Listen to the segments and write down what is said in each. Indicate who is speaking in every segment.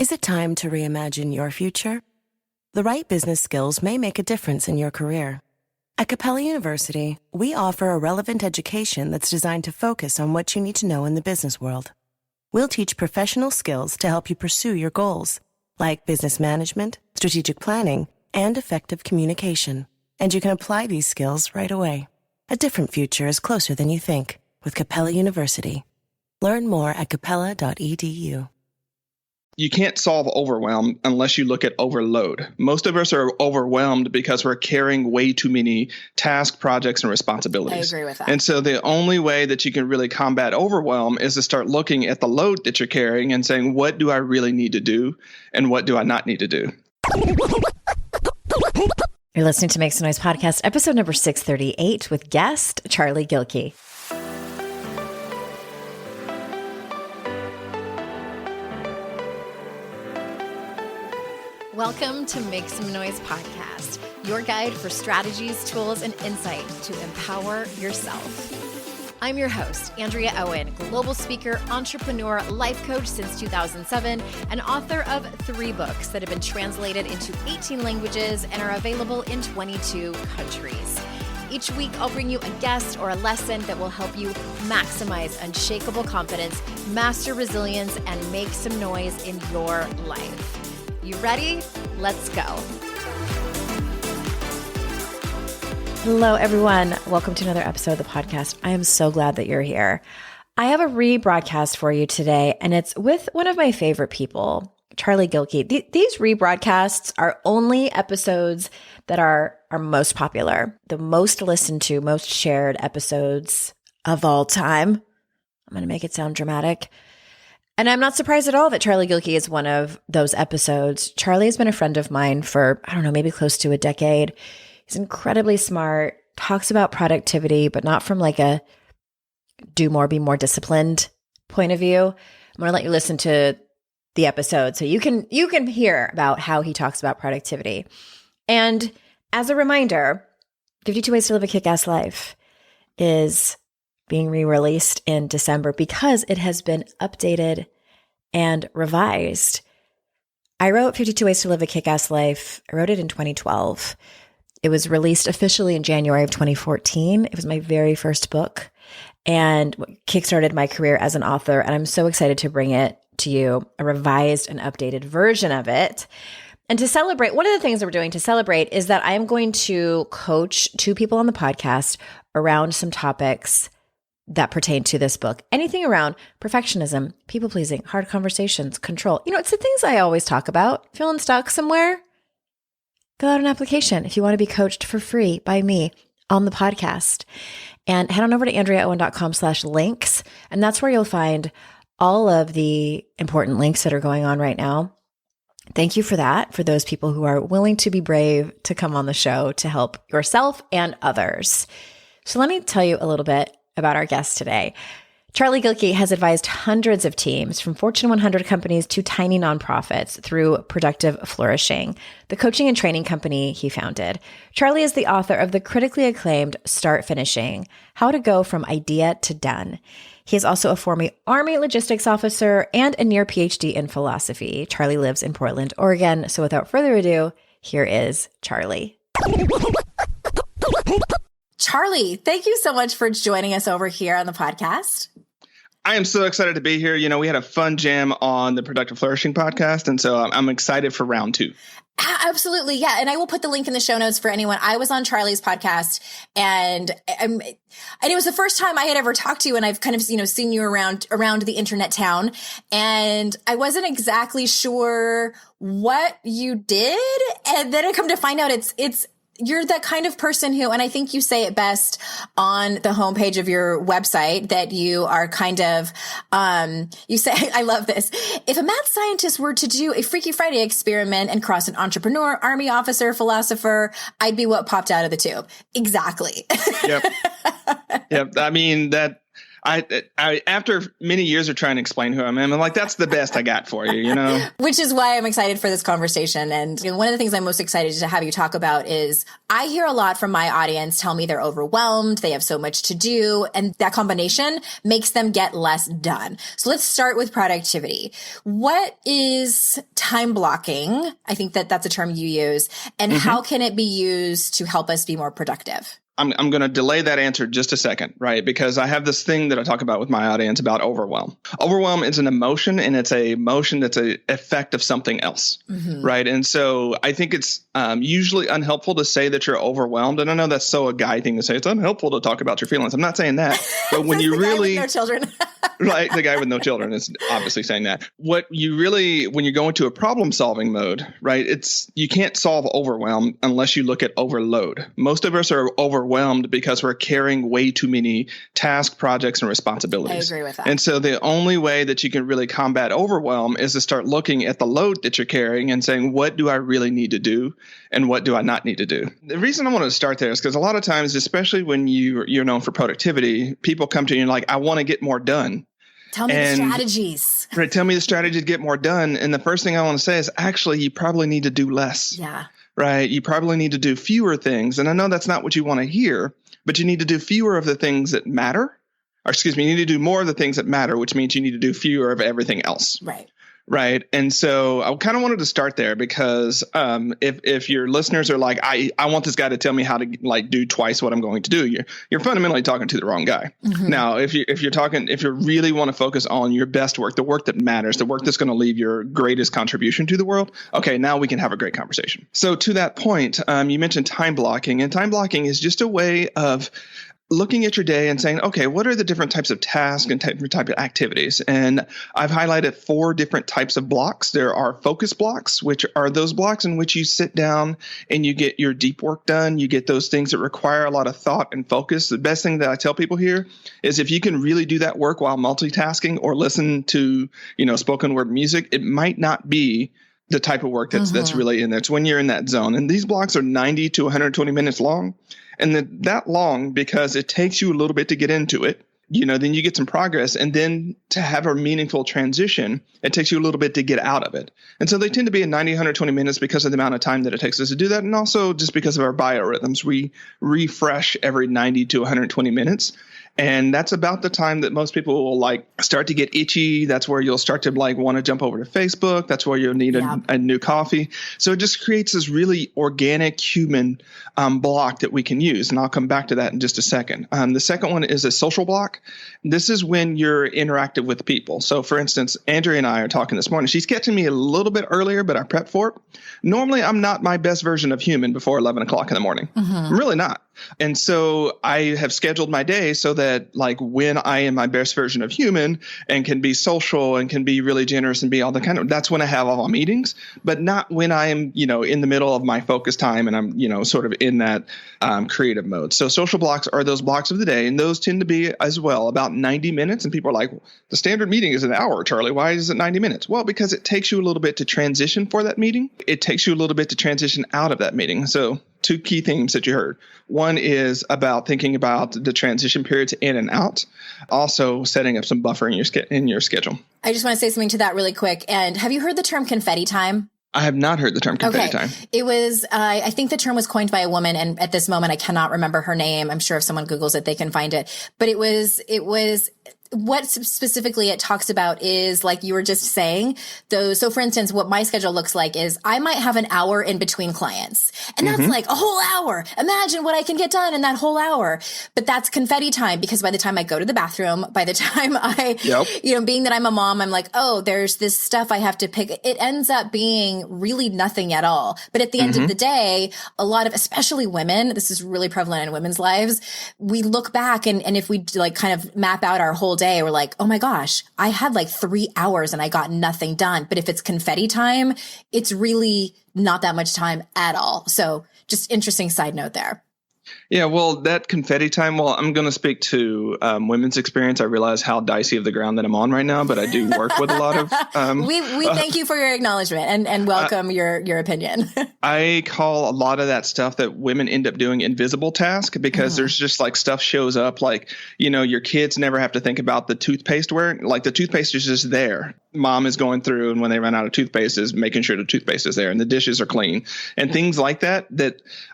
Speaker 1: Is it time to reimagine your future? The right business skills may make a difference in your career. At Capella University, we offer a relevant education that's designed to focus on what you need to know in the business world. We'll teach professional skills to help you pursue your goals, like business management, strategic planning, and effective communication. And you can apply these skills right away. A different future is closer than you think with Capella University. Learn more at capella.edu.
Speaker 2: You can't solve overwhelm unless you look at overload. Most of us are overwhelmed because we're carrying way too many tasks, projects, and responsibilities.
Speaker 3: I agree with that.
Speaker 2: And so the only way that you can really combat overwhelm is to start looking at the load that you're carrying and saying, what do I really need to do and what do I not need to do?
Speaker 4: You're listening to Make Some Noise Podcast, episode number 638 with guest Charlie Gilkey.
Speaker 3: Welcome to Make Some Noise Podcast, your guide for strategies, tools, and insight to empower yourself. I'm your host, Andrea Owen, global speaker, entrepreneur, life coach since 2007, and author of 3 books that have been translated into 18 languages and are available in 22 countries. Each week, I'll bring you a guest or a lesson that will help you maximize unshakable confidence, master resilience, and make some noise in your life. You ready? Let's go.
Speaker 4: Hello, everyone. Welcome to another episode of the podcast. I am so glad that you're here. I have a rebroadcast for you today, and it's with one of my favorite people, Charlie Gilkey. These rebroadcasts are only episodes that are most popular, the most listened to, most shared episodes of all time. I'm going to make it sound dramatic. And I'm not surprised at all that Charlie Gilkey is one of those episodes. Charlie has been a friend of mine for, maybe close to a decade. He's incredibly smart, talks about productivity, but not from like a do more, be more disciplined point of view. I'm going to let you listen to the episode so you can hear about how he talks about productivity. And as a reminder, 52 Ways to Live a Kick-Ass Life is being re-released in December because it has been updated and revised. I wrote 52 Ways to Live a Kick-Ass Life. I wrote it in 2012. It was released officially in January of 2014. It was my very first book and kickstarted my career as an author. And I'm so excited to bring it to you, a revised and updated version of it. And to celebrate, one of the things that we're doing to celebrate is that I am going to coach 2 people on the podcast around some topics that pertain to this book. Anything around perfectionism, people-pleasing, hard conversations, control. It's the things I always talk about. Feeling stuck somewhere? Fill out an application if you want to be coached for free by me on the podcast. And head on over to andreaowen.com/links. And that's where you'll find all of the important links that are going on right now. Thank you for that, for those people who are willing to be brave to come on the show to help yourself and others. So let me tell you a little bit about our guest today. Charlie Gilkey has advised hundreds of teams from Fortune 100 companies to tiny nonprofits through Productive Flourishing, the coaching and training company he founded. Charlie is the author of the critically acclaimed Start Finishing: How to Go from Idea to Done. He is also a former Army logistics officer and a near PhD in philosophy. Charlie lives in Portland, Oregon. So without further ado, here is Charlie.
Speaker 3: Charlie, thank you so much for joining us over here on the podcast.
Speaker 2: I am so excited to be here. We had a fun jam on the Productive Flourishing podcast, and so I'm excited for round 2.
Speaker 3: Absolutely. Yeah. And I will put the link in the show notes for anyone. I was on Charlie's podcast and it was the first time I had ever talked to you, and I've kind of, seen you around the internet town, and I wasn't exactly sure what you did. And then I come to find out you're that kind of person who, and I think you say it best on the homepage of your website, that you are kind of, you say, I love this. If a mad scientist were to do a Freaky Friday experiment and cross an entrepreneur, army officer, philosopher, I'd be what popped out of the tube. Exactly.
Speaker 2: Yep. I mean, I after many years of trying to explain who I am, I'm like, that's the best I got for you,
Speaker 3: Which is why I'm excited for this conversation. And one of the things I'm most excited to have you talk about is I hear a lot from my audience tell me they're overwhelmed, they have so much to do, and that combination makes them get less done. So let's start with productivity. What is time blocking? I think that's a term you use. And how can it be used to help us be more productive?
Speaker 2: I'm going to delay that answer just a second, right? Because I have this thing that I talk about with my audience about overwhelm. Overwhelm is an emotion, and it's a emotion that's an effect of something else, right? And so I think it's usually unhelpful to say that you're overwhelmed. And I know that's so a guy thing to say. It's unhelpful to talk about your feelings. I'm not saying that. But when you really...
Speaker 3: no children.
Speaker 2: Right. The guy with no children is obviously saying that. What you really, when you go into a problem solving mode, right, you can't solve overwhelm unless you look at overload. Most of us are overwhelmed because we're carrying way too many tasks, projects, and responsibilities.
Speaker 3: I agree with that.
Speaker 2: And so the only way that you can really combat overwhelm is to start looking at the load that you're carrying and saying, what do I really need to do? And what do I not need to do? The reason I want to start there is because a lot of times, especially when you're known for productivity, people come to you and like, I want to get more done.
Speaker 3: Tell me the strategies.
Speaker 2: Right. Tell me the strategy to get more done. And the first thing I want to say is actually, you probably need to do less.
Speaker 3: Yeah.
Speaker 2: Right. You probably need to do fewer things. And I know that's not what you want to hear, but you need to do fewer of the things that matter. Or excuse me, you need to do more of the things that matter, which means you need to do fewer of everything else.
Speaker 3: Right.
Speaker 2: Right. And so I kind of wanted to start there because if your listeners are like, I want this guy to tell me how to like do twice what I'm going to do, you're fundamentally talking to the wrong guy. Now, if you really want to focus on your best work, the work that matters, the work that's going to leave your greatest contribution to the world, okay, now we can have a great conversation. So to that point, you mentioned time blocking, and time blocking is just a way of looking at your day and saying, okay, what are the different types of tasks and different type of activities? And I've highlighted 4 different types of blocks. There are focus blocks, which are those blocks in which you sit down and you get your deep work done. You get those things that require a lot of thought and focus. The best thing that I tell people here is if you can really do that work while multitasking or listen to, spoken word music, it might not be the type of work that's really in there. It's when you're in that zone. And these blocks are 90 to 120 minutes long. And that long because it takes you a little bit to get into it. Then you get some progress. And then to have a meaningful transition, it takes you a little bit to get out of it. And so they tend to be in 90, 120 minutes because of the amount of time that it takes us to do that. And also just because of our biorhythms, we refresh every 90 to 120 minutes. And that's about the time that most people will like start to get itchy. That's where you'll start to like want to jump over to Facebook. That's where you'll need a new coffee. So it just creates this really organic human block that we can use. And I'll come back to that in just a second. The second one is a social block. This is when you're interactive with people. So for instance, Andrea and I are talking this morning. She's catching me a little bit earlier, but I prepped for it. Normally, I'm not my best version of human before 11 o'clock in the morning. I'm really not. And so I have scheduled my day so that like when I am my best version of human and can be social and can be really generous and be all the kind of, that's when I have all my meetings, but not when I am, in the middle of my focus time and I'm, sort of in that creative mode. So social blocks are those blocks of the day. And those tend to be as well about 90 minutes. And people are like, the standard meeting is an hour, Charlie. Why is it 90 minutes? Well, because it takes you a little bit to transition for that meeting. It takes you a little bit to transition out of that meeting. So 2 key themes that you heard. One is about thinking about the transition periods in and out, also setting up some buffer in your schedule.
Speaker 3: I just want to say something to that really quick. And have you heard the term confetti time?
Speaker 2: I have not heard the term confetti time.
Speaker 3: It was, I think the term was coined by a woman, and at this moment I cannot remember her name. I'm sure if someone Googles it, they can find it. But it was what specifically it talks about is like you were just saying, those. So for instance, what my schedule looks like is I might have an hour in between clients, and that's like a whole hour. Imagine what I can get done in that whole hour. But that's confetti time because by the time I go to the bathroom, by the time I, being that I'm a mom, I'm like, oh, there's this stuff I have to pick. It ends up being really nothing at all. But at the end of the day, a lot of, especially women, this is really prevalent in women's lives. We look back and if we like kind of map out our whole day, we're like, oh my gosh, I had like 3 hours and I got nothing done. But if it's confetti time, it's really not that much time at all. So just interesting side note there.
Speaker 2: Yeah, well, that confetti time, well, I'm going to speak to women's experience. I realize how dicey of the ground that I'm on right now, but I do work with a lot of...
Speaker 3: we thank you for your acknowledgement and welcome your opinion.
Speaker 2: I call a lot of that stuff that women end up doing invisible task, because there's just like stuff shows up like, your kids never have to think about the toothpaste like the toothpaste is just there. Mom is going through, and when they run out of toothpaste, is making sure the toothpaste is there and the dishes are clean and things like that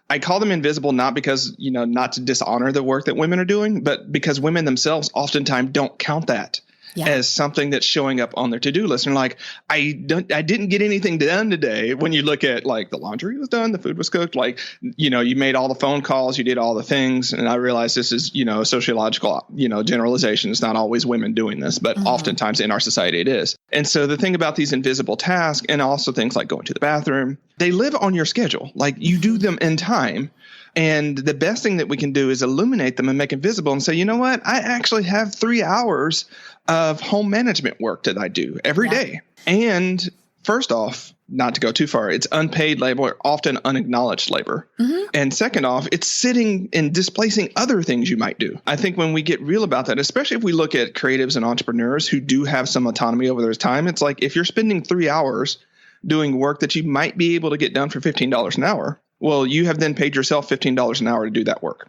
Speaker 2: I call them invisible, not because, not to dishonor the work that women are doing, but because women themselves oftentimes don't count that as something that's showing up on their to-do list. And like, I didn't get anything done today. When you look at like the laundry was done, the food was cooked, like, you made all the phone calls, you did all the things. And I realize this is, a sociological, generalization. It's not always women doing this, but oftentimes in our society it is. And so the thing about these invisible tasks, and also things like going to the bathroom, they live on your schedule. Like you do them in time. And the best thing that we can do is illuminate them and make it visible and say, you know what? I actually have 3 hours of home management work that I do every day. And first off, not to go too far, it's unpaid labor, often unacknowledged labor. And second off, it's sitting and displacing other things you might do. I think when we get real about that, especially if we look at creatives and entrepreneurs who do have some autonomy over their time, it's like if you're spending 3 hours doing work that you might be able to get done for $15 an hour, well, you have then paid yourself $15 an hour to do that work.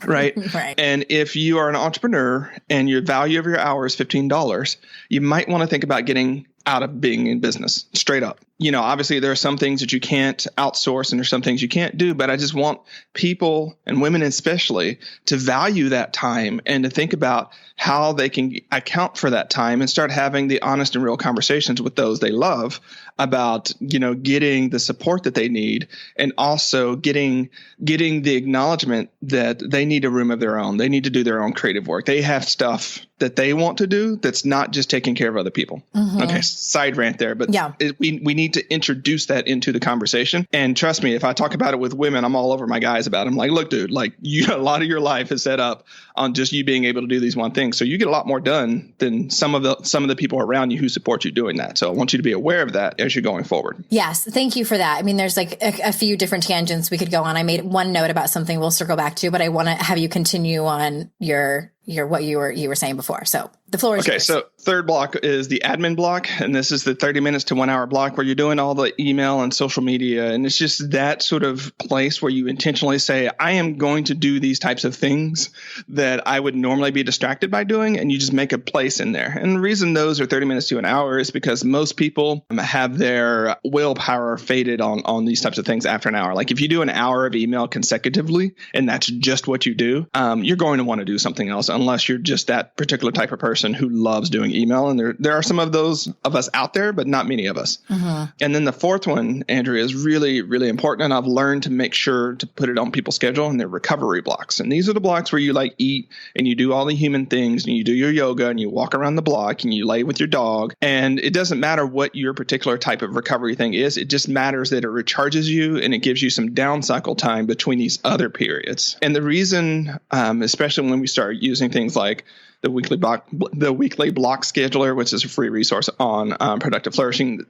Speaker 2: Right. And if you are an entrepreneur and your value of your hour is $15, you might want to think about getting out of being in business straight up. Obviously there are some things that you can't outsource and there's some things you can't do, but I just want people, and women especially, to value that time and to think about how they can account for that time and start having the honest and real conversations with those they love about, getting the support that they need, and also getting the acknowledgement that they need a room of their own. They need to do their own creative work. They have stuff that they want to do that's not just taking care of other people. Okay, side rant there, but we need to introduce that into the conversation. And trust me, if I talk about it with women, I'm all over my guys about it. I'm like, look, dude, like a lot of your life is set up on just you being able to do these one thing. So you get a lot more done than some of the people around you who support you doing that. So I want you to be aware of that as you're going forward. Yes.
Speaker 3: Thank you for that. I mean, there's like a few different tangents we could go on. I made one note about something we'll circle back to, but I want to have you continue on your what you were saying before. So the floor is yours.
Speaker 2: So third block is the admin block. And this is the 30 minutes to 1 hour block where you're doing all the email and social media. And it's just that sort of place where you intentionally say, I am going to do these types of things that I would normally be distracted by doing. And you just make a place in there. And the reason those are 30 minutes to an hour is because most people have their willpower faded on these types of things after an hour. Like if you do an hour of email consecutively, and that's just what you do, you're going to want to do something else, unless you're just that particular type of person who loves doing email. And there are some of those of us out there, but not many of us. And then the fourth one, Andrea, is really, really important. And I've learned to make sure to put it on people's schedule, and they're recovery blocks. And these are the blocks where you like eat and you do all the human things and you do your yoga and you walk around the block and you lay with your dog. And it doesn't matter what your particular type of recovery thing is. It just matters that it recharges you and it gives you some down cycle time between these other periods. And the reason, especially when we start using things like the weekly block scheduler, which is a free resource on productive flourishing.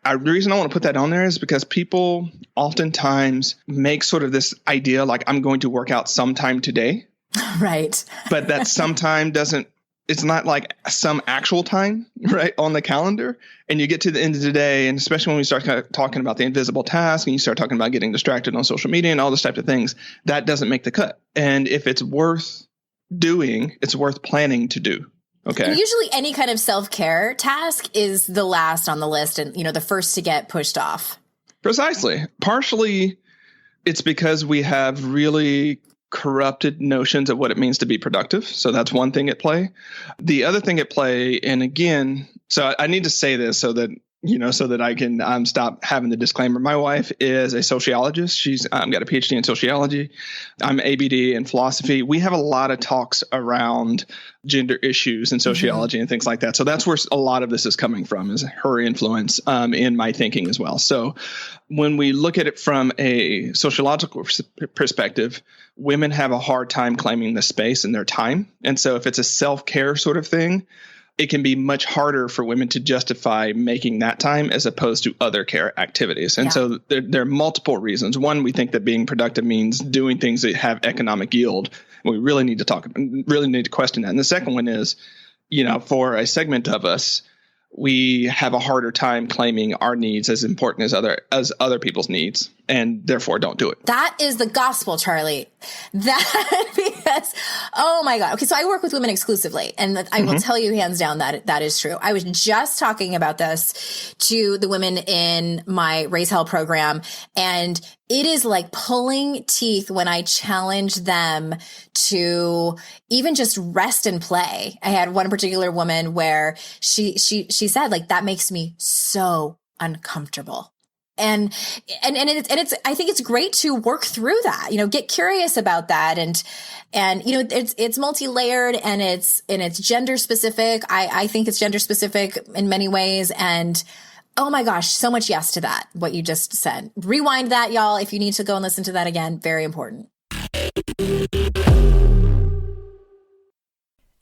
Speaker 2: The reason I want to put that on there is because people oftentimes make sort of this idea like I'm going to work out sometime today.
Speaker 3: Right.
Speaker 2: But that sometime it's not like some actual time, right, on the calendar. And you get to the end of the day, and especially when we start kind of talking about the invisible task and you start talking about getting distracted on social media and all those types of things, that doesn't make the cut. And if it's worth doing, it's worth planning to do. Okay.
Speaker 3: And usually any kind of self-care task is the last on the list and, the first to get pushed off.
Speaker 2: Precisely. Partially, it's because we have really corrupted notions of what it means to be productive. So that's one thing at play. The other thing at play, and again, so I need to say this so that so that I can stop having the disclaimer. My wife is a sociologist. She's got a PhD in sociology. I'm ABD in philosophy. We have a lot of talks around gender issues and sociology and things like that. So that's where a lot of this is coming from, is her influence in my thinking as well. So when we look at it from a sociological perspective, women have a hard time claiming the space in their time. And so if it's a self-care sort of thing, it can be much harder for women to justify making that time as opposed to other care activities. And so there are multiple reasons. One, we think that being productive means doing things that have economic yield. And we really need to question that. And the second one is, for a segment of us, we have a harder time claiming our needs as important as other people's needs, and therefore don't do it.
Speaker 3: That is the gospel, Charlie. Because, oh my God. Okay. So I work with women exclusively, and I will tell you hands down that is true. I was just talking about this to the women in my Raise Hell program, and it is like pulling teeth when I challenge them to even just rest and play. I had one particular woman where she said, like, that makes me so uncomfortable. And it's, I think it's great to work through that, get curious about that. And, it's multi-layered and it's gender specific. I think it's gender specific in many ways. And oh my gosh, so much yes to that, what you just said. Rewind that, y'all, if you need to go and listen to that again. Very important.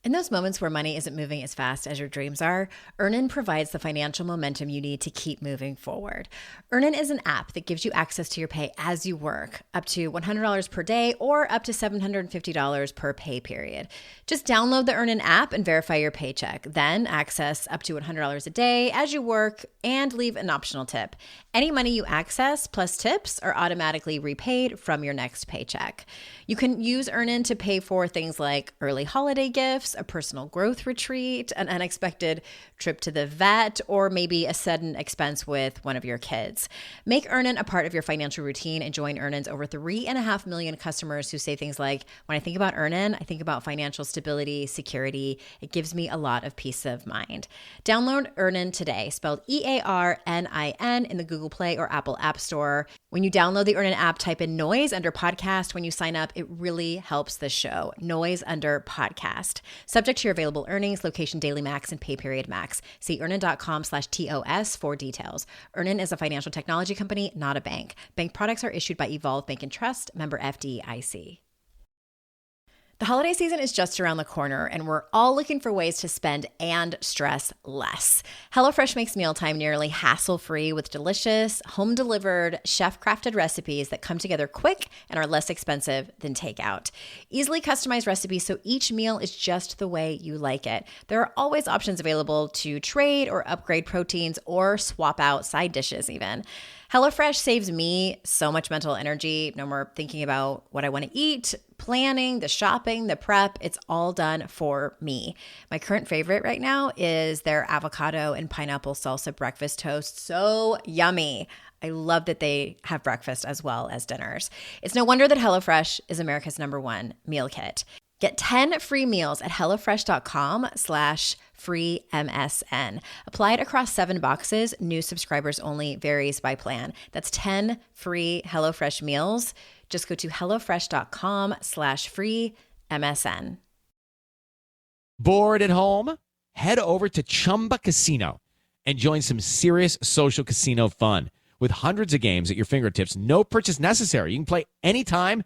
Speaker 4: In those moments where money isn't moving as fast as your dreams are, Earnin provides the financial momentum you need to keep moving forward. Earnin is an app that gives you access to your pay as you work, up to $100 per day or up to $750 per pay period. Just download the Earnin app and verify your paycheck. Then access up to $100 a day as you work and leave an optional tip. Any money you access plus tips are automatically repaid from your next paycheck. You can use Earnin to pay for things like early holiday gifts, a personal growth retreat, an unexpected trip to the vet, or maybe a sudden expense with one of your kids. Make Earnin a part of your financial routine and join Earnin's over 3.5 million customers who say things like, when I think about Earnin, I think about financial stability, security. It gives me a lot of peace of mind. Download Earnin today, spelled EARNIN in the Google Play or Apple App Store. When you download the Earnin app, type in noise under podcast. When you sign up, it really helps the show. Noise under podcast. Subject to your available earnings, location, daily max, and pay period max. See earnin.com/TOS for details. Earnin is a financial technology company, not a bank. Bank products are issued by Evolve Bank and Trust, member FDIC. The holiday season is just around the corner, and we're all looking for ways to spend and stress less. HelloFresh makes mealtime nearly hassle-free with delicious, home-delivered, chef-crafted recipes that come together quick and are less expensive than takeout. Easily customized recipes so each meal is just the way you like it. There are always options available to trade or upgrade proteins or swap out side dishes even. HelloFresh saves me so much mental energy. No more thinking about what I want to eat, planning, the shopping, the prep. It's all done for me. My current favorite right now is their avocado and pineapple salsa breakfast toast. So yummy. I love that they have breakfast as well as dinners. It's no wonder that HelloFresh is America's #1 meal kit. Get 10 free meals at HelloFresh.com/free MSN. Applied across 7 boxes. New subscribers only. Varies by plan. That's 10 free HelloFresh meals. Just go to HelloFresh.com/free MSN.
Speaker 5: Bored at home? Head over to Chumba Casino and join some serious social casino fun. With hundreds of games at your fingertips, no purchase necessary. You can play anytime,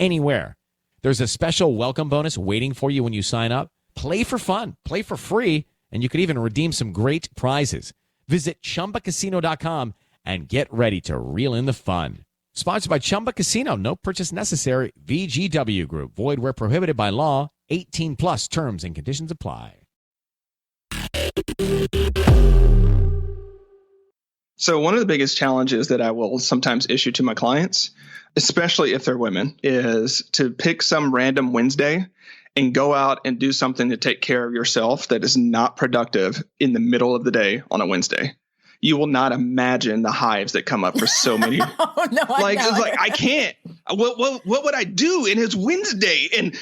Speaker 5: anywhere. There's a special welcome bonus waiting for you when you sign up. Play for fun, play for free, and you could even redeem some great prizes. Visit ChumbaCasino.com and get ready to reel in the fun. Sponsored by Chumba Casino. No purchase necessary. VGW Group. Void where prohibited by law. 18 plus terms and conditions apply.
Speaker 2: So one of the biggest challenges that I will sometimes issue to my clients, especially if they're women, is to pick some random Wednesday and go out and do something to take care of yourself that is not productive in the middle of the day on a Wednesday. You will not imagine the hives that come up for so many.
Speaker 3: Oh, no,
Speaker 2: It's like, I can't. What would I do? And it's Wednesday and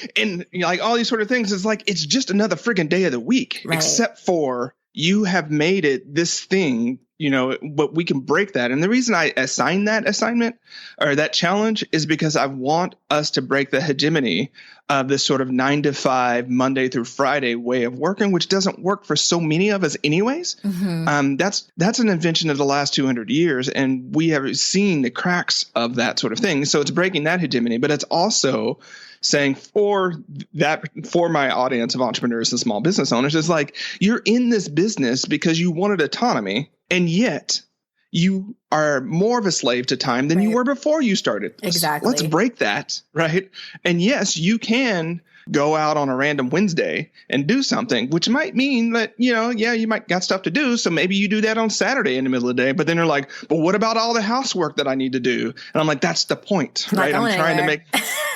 Speaker 2: like all these sort of things. It's like, it's just another freaking day of the week,
Speaker 3: right.
Speaker 2: Except for you have made it this thing but we can break that. And the reason I assign that assignment or that challenge is because I want us to break the hegemony of this sort of 9 to 5, Monday through Friday way of working, which doesn't work for so many of us anyways. That's an invention of the last 200 years. And we have seen the cracks of that sort of thing. So it's breaking that hegemony, but it's also saying for my audience of entrepreneurs and small business owners is like, you're in this business because you wanted autonomy, and yet you are more of a slave to time than you were before you started.
Speaker 3: Exactly.
Speaker 2: Let's break that, right? And yes, you can go out on a random Wednesday and do something, which might mean that, you might got stuff to do. So maybe you do that on Saturday in the middle of the day, but then you're like, but what about all the housework that I need to do? And I'm like, that's the point, right? I'm trying to make,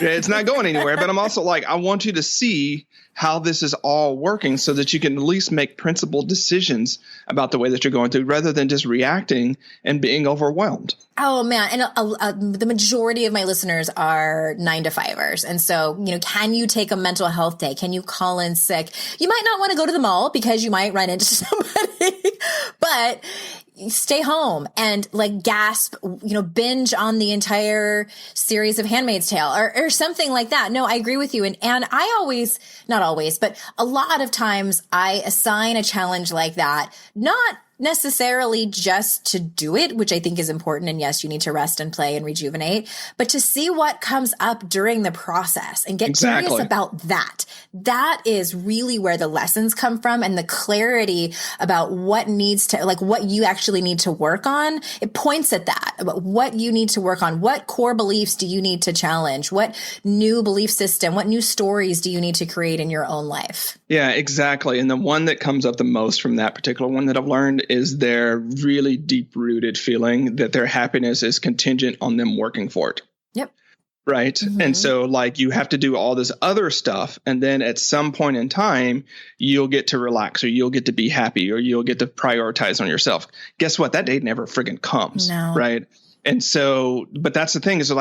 Speaker 2: it's not going anywhere, but I'm also like, I want you to see how this is all working so that you can at least make principled decisions about the way that you're going through rather than just reacting and being overwhelmed.
Speaker 3: Oh man. And the majority of my listeners are 9 to 5ers. And so, can you take a mental health day? Can you call in sick? You might not want to go to the mall because you might run into somebody, but stay home and gasp, binge on the entire series of Handmaid's Tale or something like that. No, I agree with you. And I always, not always, but a lot of times I assign a challenge like that, not necessarily just to do it, which I think is important. And yes, you need to rest and play and rejuvenate, but to see what comes up during the process and get curious about that. That is really where the lessons come from, and the clarity about what needs to, what you actually need to work on. It points at that, about what you need to work on. What core beliefs do you need to challenge? What new belief system, what new stories do you need to create in your own life?
Speaker 2: Yeah, exactly. And the one that comes up the most from that particular one that I've learned is their really deep-rooted feeling that their happiness is contingent on them working for it.
Speaker 3: Yep.
Speaker 2: Right. Mm-hmm. And so you have to do all this other stuff. And then at some point in time, you'll get to relax, or you'll get to be happy, or you'll get to prioritize on yourself. Guess what? That day never friggin' comes.
Speaker 3: No.
Speaker 2: Right. And so, but that's the thing is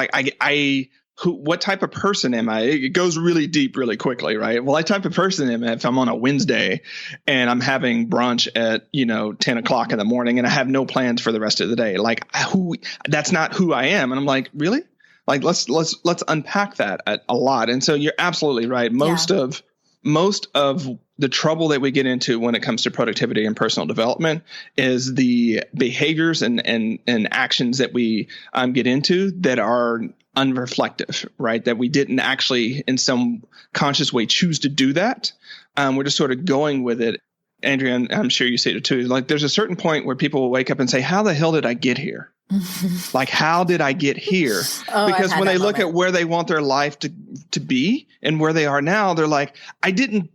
Speaker 2: what type of person am I? It goes really deep really quickly, right? Well, what type of person am I if I'm on a Wednesday and I'm having brunch at, 10 o'clock in the morning and I have no plans for the rest of the day? That's not who I am. And I'm like, really? Let's unpack that a lot. And so you're absolutely right. Most of the trouble that we get into when it comes to productivity and personal development is the behaviors and actions that we get into that are unreflective, right? That we didn't actually in some conscious way choose to do that. We're just sort of going with it. Andrea, I'm sure you see it too. There's a certain point where people will wake up and say, how the hell did I get here? How did I get here? Because when they look at where they want their life to be and where they are now, they're like, I didn't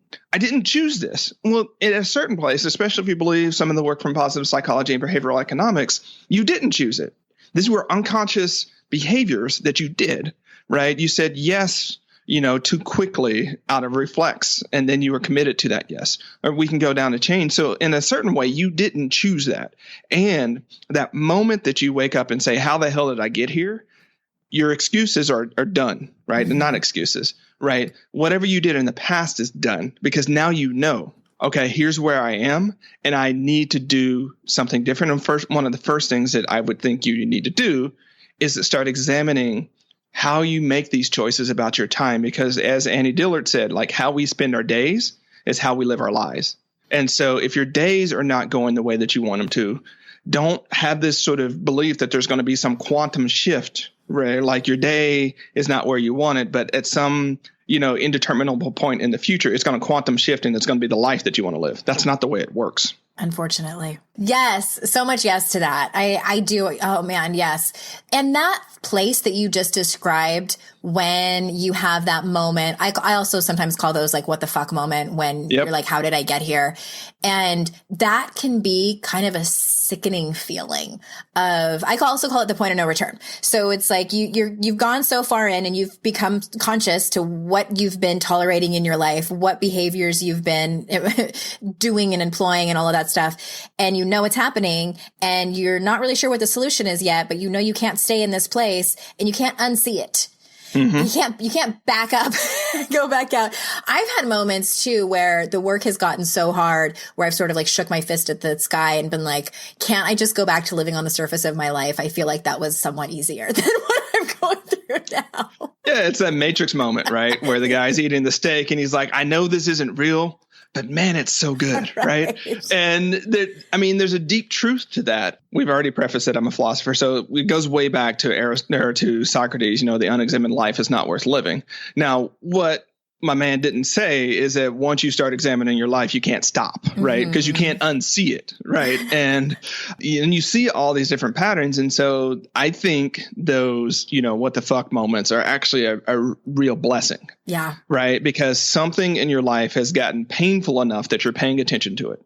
Speaker 2: choose this. Well, in a certain place, especially if you believe some of the work from positive psychology and behavioral economics, you didn't choose it. These were unconscious behaviors that you did, right? You said yes, too quickly out of reflex, and then you were committed to that yes. Or we can go down the chain. So in a certain way, you didn't choose that. And that moment that you wake up and say, how the hell did I get here? Your excuses are done, right? And not excuses, right? Whatever you did in the past is done, because now okay, here's where I am, and I need to do something different. And one of the first things that I would think you need to do is to start examining how you make these choices about your time. Because as Annie Dillard said, how we spend our days is how we live our lives. And so if your days are not going the way that you want them to, don't have this sort of belief that there's going to be some quantum shift, right? Your day is not where you want it, but at some, indeterminable point in the future, it's going to quantum shift and it's going to be the life that you want to live. That's not the way it works.
Speaker 3: Unfortunately. Yes. So much yes to that. I do. Oh man. Yes. And that place that you just described when you have that moment, I also sometimes call those what the fuck moment when you're like, how did I get here? And that can be kind of a sickening feeling I also call it the point of no return. So it's you've gone so far in and you've become conscious to what you've been tolerating in your life, what behaviors you've been doing and employing and all of that stuff. And it's happening and you're not really sure what the solution is yet, but you can't stay in this place and you can't unsee it. You can't back up, go back out. I've had moments too where the work has gotten so hard where I've sort of like shook my fist at the sky and been like, can't I just go back to living on the surface of my life? I feel like that was somewhat easier than what I'm going through now.
Speaker 2: Yeah, it's that Matrix moment, right? Where the guy's eating the steak and he's like, I know this isn't real, but man, it's so good, right? And there's a deep truth to that. We've already prefaced it. I'm a philosopher, so it goes way back to Socrates. The unexamined life is not worth living. Now, what my man didn't say is that once you start examining your life, you can't stop, right? Because you can't unsee it, right? And you see all these different patterns. And so I think those, what the fuck moments are actually a real blessing.
Speaker 3: Yeah.
Speaker 2: Right. Because something in your life has gotten painful enough that you're paying attention to it.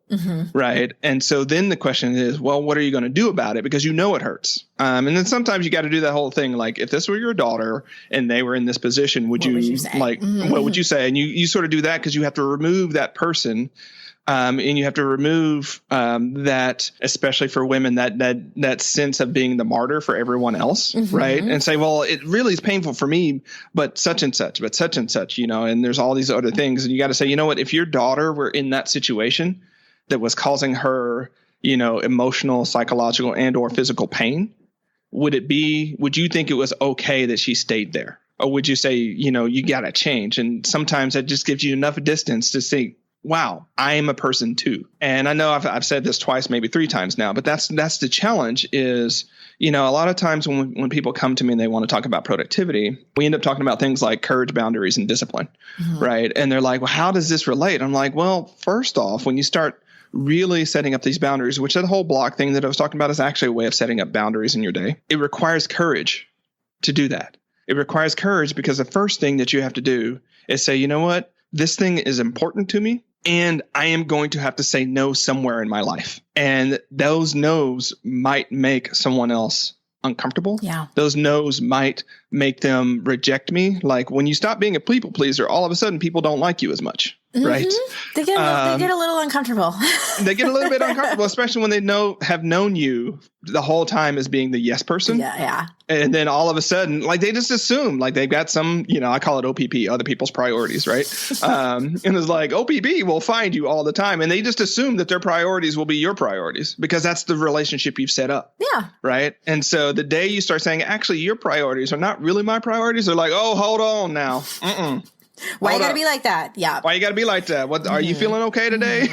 Speaker 2: Right. And so then the question is, well, what are you going to do about it? Because it hurts. And then sometimes you got to do that whole thing. Like if this were your daughter and they were in this position, what would you say? What would you say? And you sort of do that because you have to remove that person. And you have to remove that, especially for women, that sense of being the martyr for everyone else, right? And say, well, it really is painful for me, but such and such, and there's all these other things. And you got to say, you know what, if your daughter were in that situation that was causing her, emotional, psychological, and or physical pain, would you think it was okay that she stayed there? Or would you say, you got to change? And sometimes that just gives you enough distance to think, wow, I am a person too. And I know I've said this twice, maybe 3 times now, but that's the challenge is, a lot of times when people come to me and they want to talk about productivity, we end up talking about things like courage, boundaries, and discipline, right? And they're like, well, how does this relate? I'm like, well, first off, when you start really setting up these boundaries, which that whole block thing that I was talking about is actually a way of setting up boundaries in your day. It requires courage to do that. It requires courage because the first thing that you have to do is say, you know what, this thing is important to me. And I am going to have to say no somewhere in my life. And those no's might make someone else uncomfortable. Yeah. Those no's might make them reject me. Like when you stop being a people pleaser, all of a sudden people don't like you as much. Right.
Speaker 3: They get a little uncomfortable.
Speaker 2: They get a little bit uncomfortable, especially when they have known you the whole time as being the yes person.
Speaker 3: Yeah.
Speaker 2: And then all of a sudden, like they just assume like they've got some, I call it OPP, other people's priorities. Right. And it's like OPP will find you all the time. And they just assume that their priorities will be your priorities because that's the relationship you've set up. Yeah. Right. And so the day you start saying, actually, your priorities are not really my priorities. They're like, oh, hold on now.
Speaker 3: Why you gotta be like that? Yeah.
Speaker 2: Why you gotta be like that? What are you feeling okay today?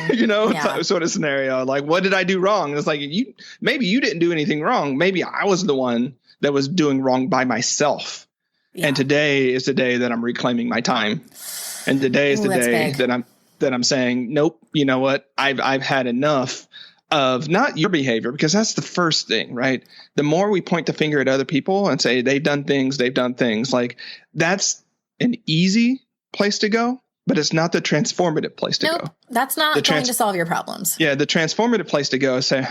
Speaker 2: Sort of scenario. Like, what did I do wrong? And it's like maybe you didn't do anything wrong. Maybe I was the one that was doing wrong by myself. Yeah. And today is the day that I'm reclaiming my time. And today is the day that I'm saying, nope. You know what? I've had enough of not your behavior, because that's the first thing, right? The more we point the finger at other people and say they've done things, like that's an easy place to go, but it's not the transformative place to go.
Speaker 3: That's not going to solve your problems.
Speaker 2: Yeah. The transformative place to go is say,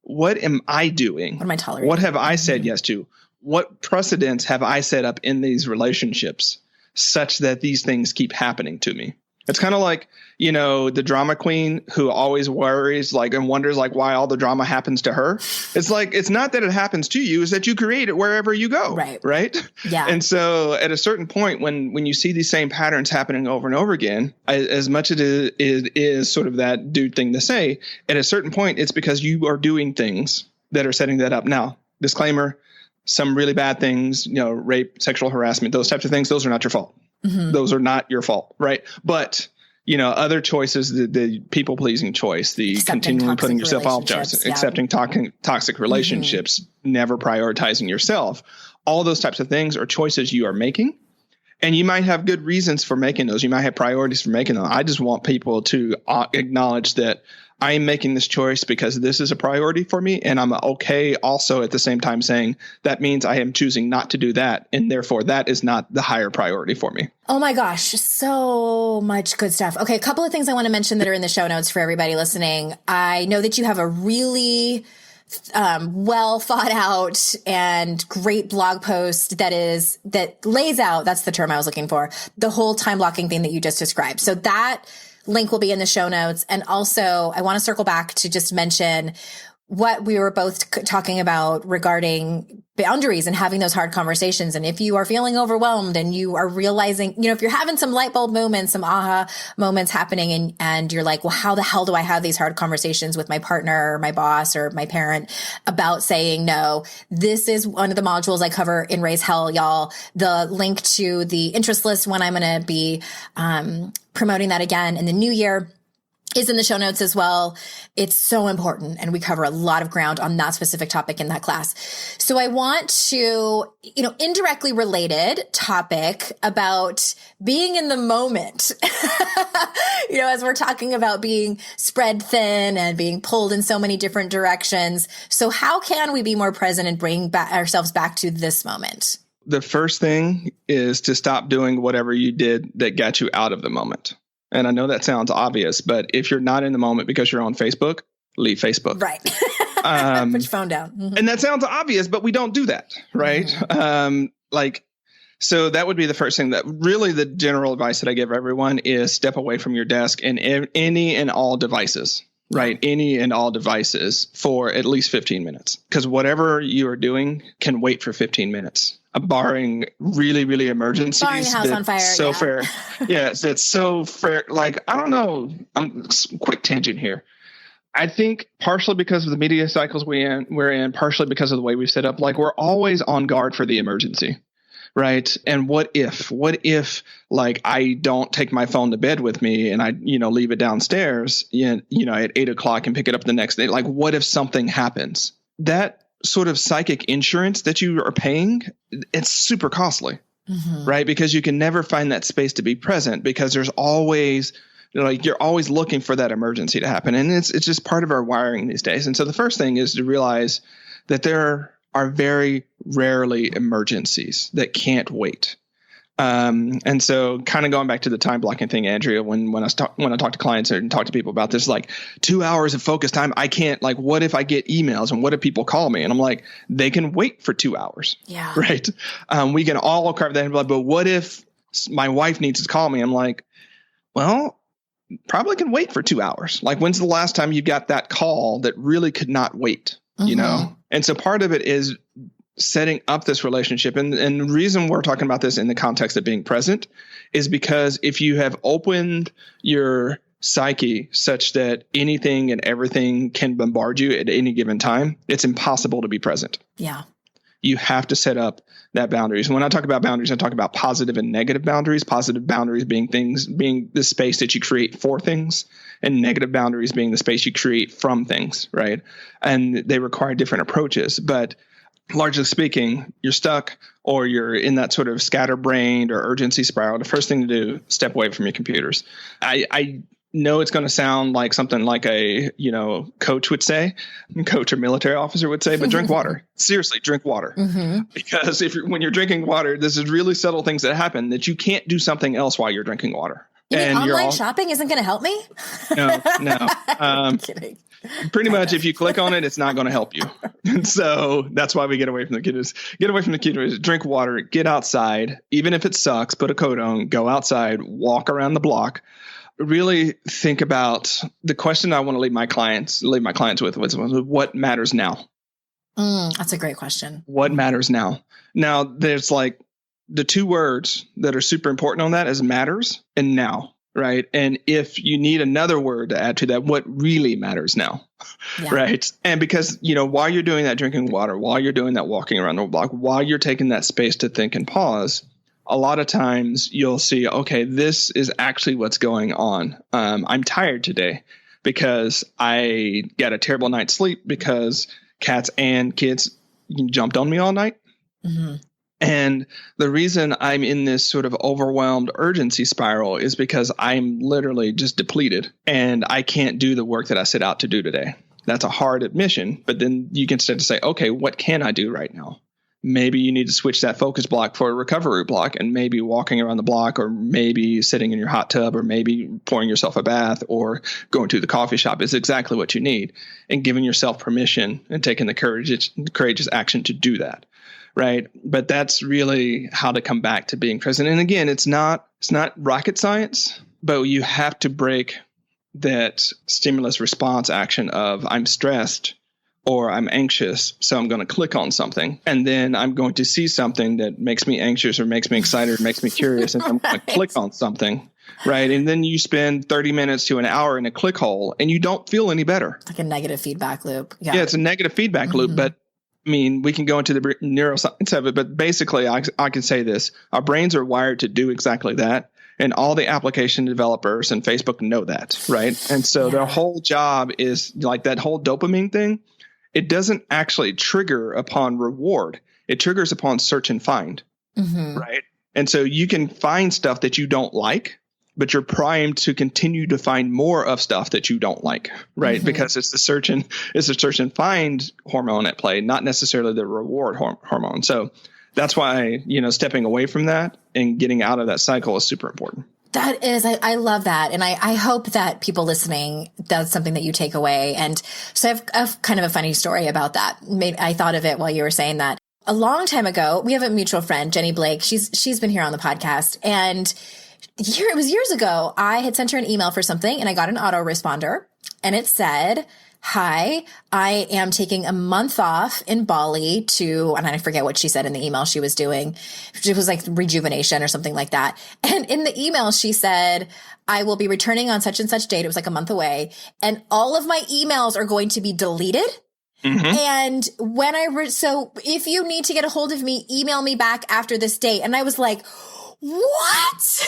Speaker 2: what am I doing? What
Speaker 3: am I tolerating?
Speaker 2: What have I said yes to? What precedents have I set up in these relationships such that these things keep happening to me? It's kind of like, the drama queen who always worries and wonders why all the drama happens to her. It's like, it's not that it happens to you, it's that you create it wherever you go. Right. Yeah. And so at a certain point, when you see these same patterns happening over and over again, as much as it is sort of that dude thing to say, at a certain point, it's because you are doing things that are setting that up. Now, disclaimer, some really bad things, rape, sexual harassment, those types of things, those are not your fault. Those are not your fault, right? But, other choices, the people-pleasing choice, the continually putting yourself off, accepting toxic relationships, never prioritizing yourself, all those types of things are choices you are making. And you might have good reasons for making those. You might have priorities for making them. I just want people to acknowledge that I am making this choice because this is a priority for me. And I'm okay also at the same time saying that means I am choosing not to do that. And therefore that is not the higher priority for me.
Speaker 3: Oh my gosh. So much good stuff. Okay. A couple of things I want to mention that are in the show notes for everybody listening. I know that you have a really well thought out and great blog post that lays out, that's the term I was looking for, the whole time blocking thing that you just described. So that link will be in the show notes. And also I want to circle back to just mention what we were both talking about regarding boundaries and having those hard conversations. And if you are feeling overwhelmed and you are realizing, if you're having some light bulb moments, some aha moments happening, and you're like, well, how the hell do I have these hard conversations with my partner or my boss or my parent about saying no? This is one of the modules I cover in Raise Hell, y'all. The link to the interest list when I'm going to be promoting that again in the new year is in the show notes as well. It's so important. And we cover a lot of ground on that specific topic in that class. So I want to, indirectly related topic about being in the moment, as we're talking about being spread thin and being pulled in so many different directions. So how can we be more present and bring ourselves back to this moment?
Speaker 2: The first thing is to stop doing whatever you did that got you out of the moment. And I know that sounds obvious, but if you're not in the moment because you're on Facebook, leave Facebook.
Speaker 3: Right. Put your phone down. Mm-hmm.
Speaker 2: And that sounds obvious, but we don't do that. Right. Mm-hmm. So that would be the first thing. That really the general advice that I give everyone is step away from your desk and any and all devices. Right. Any and all devices for at least 15 minutes, because whatever you are doing can wait for 15 minutes. Barring really, really emergencies.
Speaker 3: Barring a house on fire.
Speaker 2: So fair. Yes, it's so fair. Like, I don't know. Quick tangent here. I think partially because of the media cycles we're in, partially because of the way we've set up, like we're always on guard for the emergency. Right. And what if like I don't take my phone to bed with me and I, leave it downstairs, at 8:00 and pick it up the next day? Like, what if something happens? That sort of psychic insurance that you are paying, it's super costly, right? Because you can never find that space to be present because there's always, you're always looking for that emergency to happen. And it's just part of our wiring these days. And so the first thing is to realize that there are very rarely emergencies that can't wait. And so kind of going back to the time blocking thing, Andrea, when I talk to clients and talk to people about this, like 2 hours of focus time, I can't, like, what if I get emails and what if people call me? And I'm like, they can wait for 2 hours.
Speaker 3: Yeah.
Speaker 2: Right. We can all carve that in, but what if my wife needs to call me? I'm like, well, probably can wait for 2 hours. Like, when's the last time you got that call that really could not wait, And so part of it is setting up this relationship. And the reason we're talking about this in the context of being present is because if you have opened your psyche such that anything and everything can bombard you at any given time, it's impossible to be present.
Speaker 3: Yeah.
Speaker 2: You have to set up that boundaries. And when I talk about boundaries, I talk about positive and negative boundaries. Positive boundaries being the space that you create for things, and negative boundaries being the space you create from things, right? And they require different approaches. But largely speaking, you're stuck or you're in that sort of scatterbrained or urgency spiral. The first thing to do, step away from your computers. I know it's going to sound like something like a, coach would say, coach or military officer would say, but drink water. Seriously, drink water. Because when you're drinking water, this is really subtle things that happen that you can't do something else while you're drinking water.
Speaker 3: You mean online shopping isn't going to help me?
Speaker 2: No.
Speaker 3: I'm kidding.
Speaker 2: Pretty much, if you click on it, it's not going to help you. And so that's why we get away from the computers. Get away from the computers. Drink water. Get outside. Even if it sucks, put a coat on. Go outside. Walk around the block. Really think about the question I want to leave my clients with was what matters now.
Speaker 3: That's a great question.
Speaker 2: What matters now? Now, there's like the two words that are super important on that is matters and now. Right. And if you need another word to add to that, what really matters now. Yeah. Right. And because, while you're doing that drinking water, while you're doing that walking around the block, while you're taking that space to think and pause, a lot of times you'll see, okay, this is actually what's going on. I'm tired today because I got a terrible night's sleep because cats and kids jumped on me all night. And the reason I'm in this sort of overwhelmed urgency spiral is because I'm literally just depleted and I can't do the work that I set out to do today. That's a hard admission, but then you can start to say, okay, what can I do right now? Maybe you need to switch that focus block for a recovery block, and maybe walking around the block, or maybe sitting in your hot tub, or maybe pouring yourself a bath, or going to the coffee shop is exactly what you need, and giving yourself permission and taking the courageous action to do that. Right. But that's really how to come back to being present. And again, it's not rocket science, but you have to break that stimulus response action of I'm stressed. or I'm anxious, so I'm going to click on something. And then I'm going to see something that makes me anxious or makes me excited or makes me curious, and I'm going to click on something, right? And then you spend 30 minutes to an hour in a click hole, and you don't feel any better.
Speaker 3: Like a negative feedback loop.
Speaker 2: Yeah, it's a negative feedback loop. But I mean, we can go into the neuroscience of it, but basically I can say this. Our brains are wired to do exactly that. And all the application developers and Facebook know that, right? And so their whole job is like that whole dopamine thing. It doesn't actually trigger upon reward. It triggers upon search and find, right? And so you can find stuff that you don't like, but you're primed to continue to find more of stuff that you don't like, right? Because it's the search and find hormone at play, not necessarily the reward hormone. So that's why, stepping away from that and getting out of that cycle is super important.
Speaker 3: That is, I love that. And I hope that people listening, that's something that you take away. And so I have kind of a funny story about that. I thought of it while you were saying that. A long time ago, we have a mutual friend, Jenny Blake. She's been here on the podcast. And it was years ago, I had sent her an email for something and I got an autoresponder and it said, "Hi, I am taking a month off in Bali and I forget what she said in the email she was doing. It was like rejuvenation or something like that. And in the email, she said, I will be returning on such and such date. It was like a month away. And all of my emails are going to be deleted. And when so if you need to get a hold of me, email me back after this date." And I was like, what?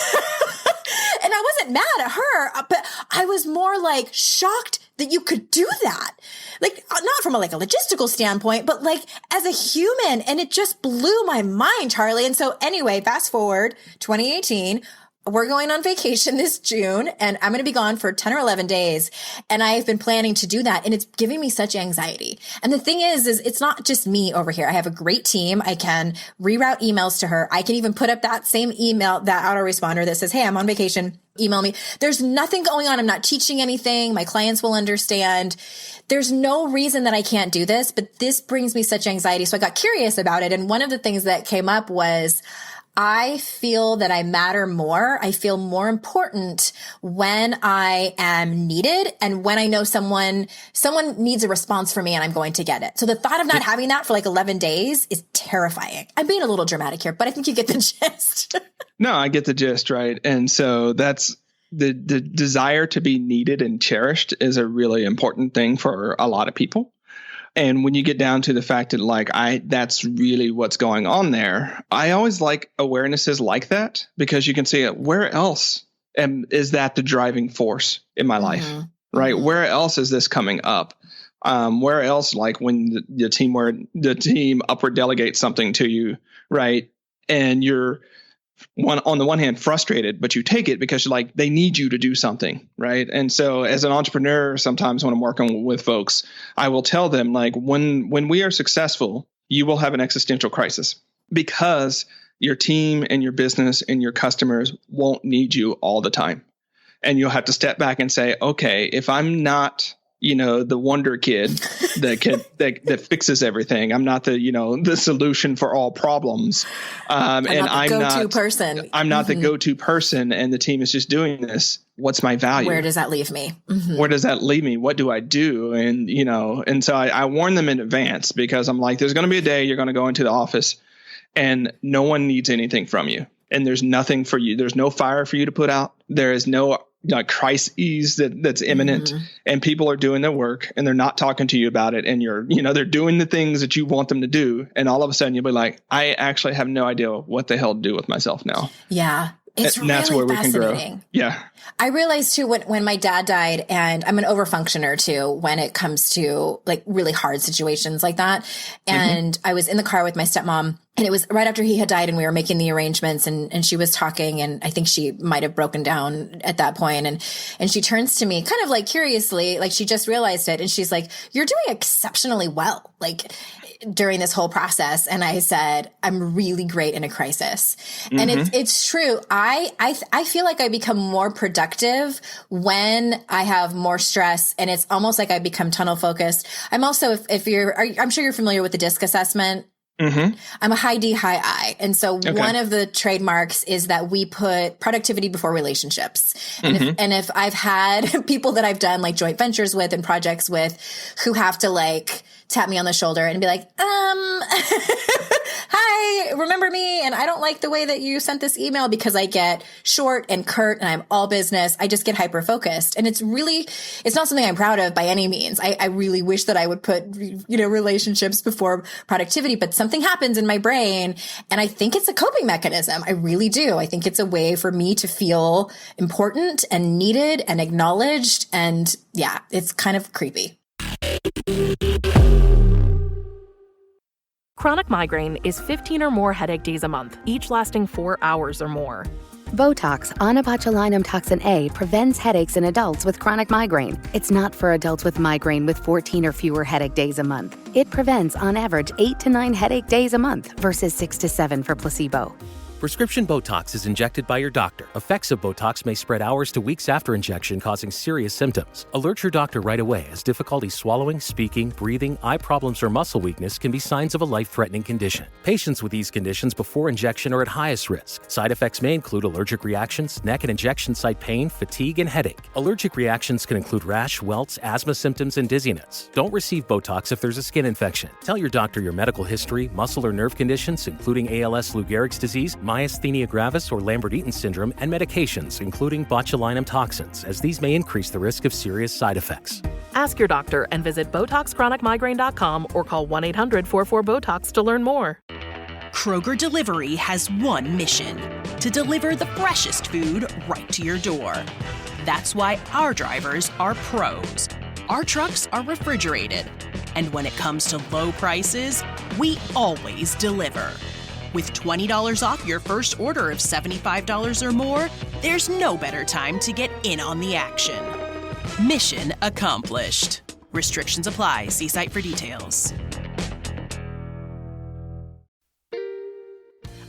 Speaker 3: And I wasn't mad at her, but I was more like shocked that you could do that. Like, not from a logistical standpoint, but like as a human. And it just blew my mind, Charlie. And so anyway, fast forward 2018, we're going on vacation this June and I'm going to be gone for 10 or 11 days. And I've been planning to do that. And it's giving me such anxiety. And the thing is it's not just me over here. I have a great team. I can reroute emails to her. I can even put up that same email, that autoresponder that says, "Hey, I'm on vacation. Email me." There's nothing going on. I'm not teaching anything. My clients will understand. There's no reason that I can't do this, but this brings me such anxiety. So I got curious about it. And one of the things that came up was, I feel that I matter more. I feel more important when I am needed and when I know someone needs a response from me and I'm going to get it. So the thought of not having that for 11 days is terrifying. I'm being a little dramatic here, but I think you get the gist.
Speaker 2: No, I get the gist, right? And so that's the desire to be needed and cherished is a really important thing for a lot of people. And when you get down to the fact that that's really what's going on there, I always like awarenesses like that because you can see it. Where else is that the driving force in my life, right? Where else is this coming up? Where else, like when the team upward delegates something to you, right? And you're on the one hand frustrated, but you take it because they need you to do something, right? And so as an entrepreneur, sometimes when I'm working with folks, I will tell them when we are successful, you will have an existential crisis because your team and your business and your customers won't need you all the time. And you'll have to step back and say, okay, if I'm not the wonder kid that fixes everything. I'm not the solution for all problems. I'm not the go-to person and the team is just doing this. What's my value?
Speaker 3: Where does that leave me?
Speaker 2: Where does that leave me? What do I do? And so I warn them in advance because I'm like, there's going to be a day you're going to go into the office and no one needs anything from you. And there's nothing for you. There's no fire for you to put out. There is no crises that's imminent and people are doing their work and they're not talking to you about it. And they're doing the things that you want them to do. And all of a sudden you'll be like, I actually have no idea what the hell to do with myself now.
Speaker 3: Yeah. It's
Speaker 2: and that's
Speaker 3: really
Speaker 2: where we can grow. Yeah.
Speaker 3: I realized too, when my dad died, and I'm an overfunctioner too, when it comes to really hard situations like that. And I was in the car with my stepmom and it was right after he had died and we were making the arrangements and she was talking and I think she might've broken down at that point. And she turns to me kind of curiously, she just realized it. And she's like, "You're doing exceptionally well." During this whole process. And I said, "I'm really great in a crisis." And it's true. I feel like I become more productive when I have more stress and it's almost like I become tunnel focused. I'm also, I'm sure you're familiar with the DISC assessment. I'm a high D, high I. And so one of the trademarks is that we put productivity before relationships. And if I've had people that I've done joint ventures with and projects with who have to tap me on the shoulder and be like, hi, remember me? And I don't like the way that you sent this email, because I get short and curt and I'm all business. I just get hyper focused. And it's not something I'm proud of by any means. I really wish that I would put, relationships before productivity, but something happens in my brain. And I think it's a coping mechanism. I really do. I think it's a way for me to feel important and needed and acknowledged. And yeah, it's kind of creepy.
Speaker 6: Chronic migraine is 15 or more headache days a month, each lasting 4 hours or more.
Speaker 7: Botox, onabotulinum toxin A, prevents headaches in adults with chronic migraine. It's not for adults with migraine with 14 or fewer headache days a month. It prevents, on average, 8 to 9 headache days a month versus 6 to 7 for placebo.
Speaker 8: Prescription Botox is injected by your doctor. Effects of Botox may spread hours to weeks after injection, causing serious symptoms. Alert your doctor right away, as difficulty swallowing, speaking, breathing, eye problems, or muscle weakness can be signs of a life-threatening condition. Patients with these conditions before injection are at highest risk. Side effects may include allergic reactions, neck and injection site pain, fatigue, and headache. Allergic reactions can include rash, welts, asthma symptoms, and dizziness. Don't receive Botox if there's a skin infection. Tell your doctor your medical history, muscle or nerve conditions, including ALS, Lou Gehrig's disease, myasthenia gravis, or Lambert-Eaton syndrome, and medications, including botulinum toxins, as these may increase the risk of serious side effects.
Speaker 6: Ask your doctor and visit BotoxChronicMigraine.com or call 1-800-44-BOTOX to learn more.
Speaker 9: Kroger Delivery has one mission: to deliver the freshest food right to your door. That's why our drivers are pros. Our trucks are refrigerated. And when it comes to low prices, we always deliver. With $20 off your first order of $75 or more, there's no better time to get in on the action. Mission accomplished. Restrictions apply. See site for details.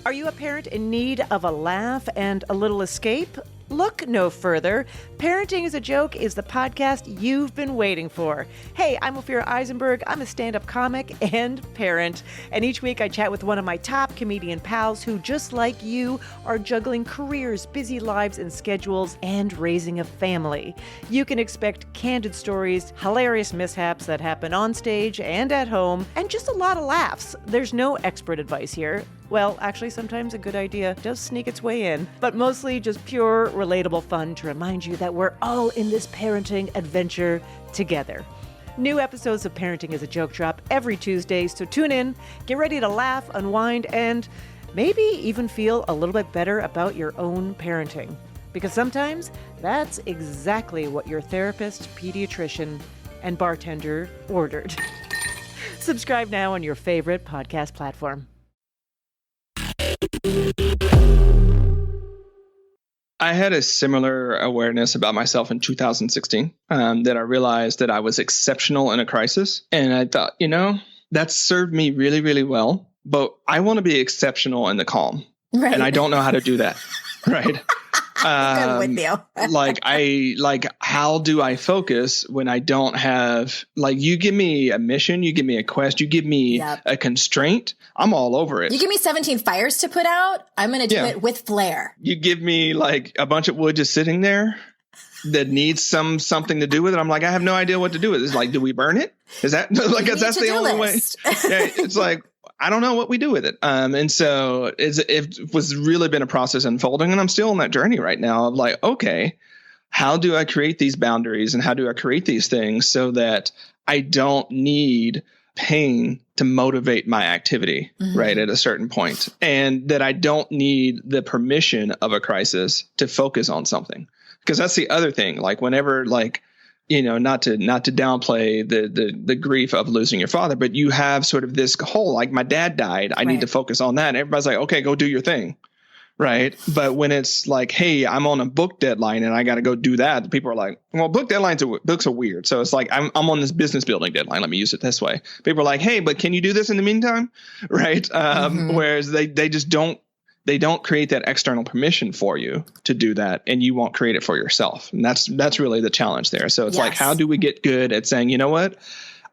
Speaker 10: Are you a parent in need of a laugh and a little escape? Look no further. Parenting is a Joke is the podcast you've been waiting for. Hey, I'm Ophira Eisenberg. I'm a stand-up comic and parent. And each week I chat with one of my top comedian pals who, just like you, are juggling careers, busy lives and schedules, and raising a family. You can expect candid stories, hilarious mishaps that happen on stage and at home, and just a lot of laughs. There's no expert advice here. Well, actually, sometimes a good idea does sneak its way in, but mostly just pure, relatable fun to remind you that we're all in this parenting adventure together. New episodes of Parenting is a Joke drop every Tuesday, so tune in, get ready to laugh, unwind, and maybe even feel a little bit better about your own parenting. Because sometimes that's exactly what your therapist, pediatrician, and bartender ordered. Subscribe now on your favorite podcast platform.
Speaker 2: I had a similar awareness about myself in 2016 that I realized that I was exceptional in a crisis. And I thought, that served me really, really well. But I want to be exceptional in the calm. Right. And I don't know how to do that. Right.
Speaker 3: I'm with you.
Speaker 2: How do I focus when I don't have, you give me a mission, you give me a quest, you give me a constraint, I'm all over it.
Speaker 3: You give me 17 fires to put out, I'm going to do it with flair.
Speaker 2: You give me a bunch of wood just sitting there that needs something to do with it. I'm like, I have no idea what to do with it. It's do we burn it? Is that that's the only way? Yeah, it's I don't know what we do with it. And so it was really been a process unfolding, and I'm still on that journey right now of okay, how do I create these boundaries and how do I create these things so that I don't need pain to motivate my activity, right, at a certain point, and that I don't need the permission of a crisis to focus on something. Because that's the other thing, whenever not to downplay the grief of losing your father, but you have sort of this whole, my dad died, I need to focus on that. And everybody's like, okay, go do your thing. Right. But when it's hey, I'm on a book deadline and I got to go do that, people are like, well, books are weird. So it's I'm on this business building deadline. Let me use it this way. People are like, hey, but can you do this in the meantime? Right. Whereas they just don't. They don't create that external permission for you to do that, and you won't create it for yourself. And that's really the challenge there. So it's how do we get good at saying, you know what?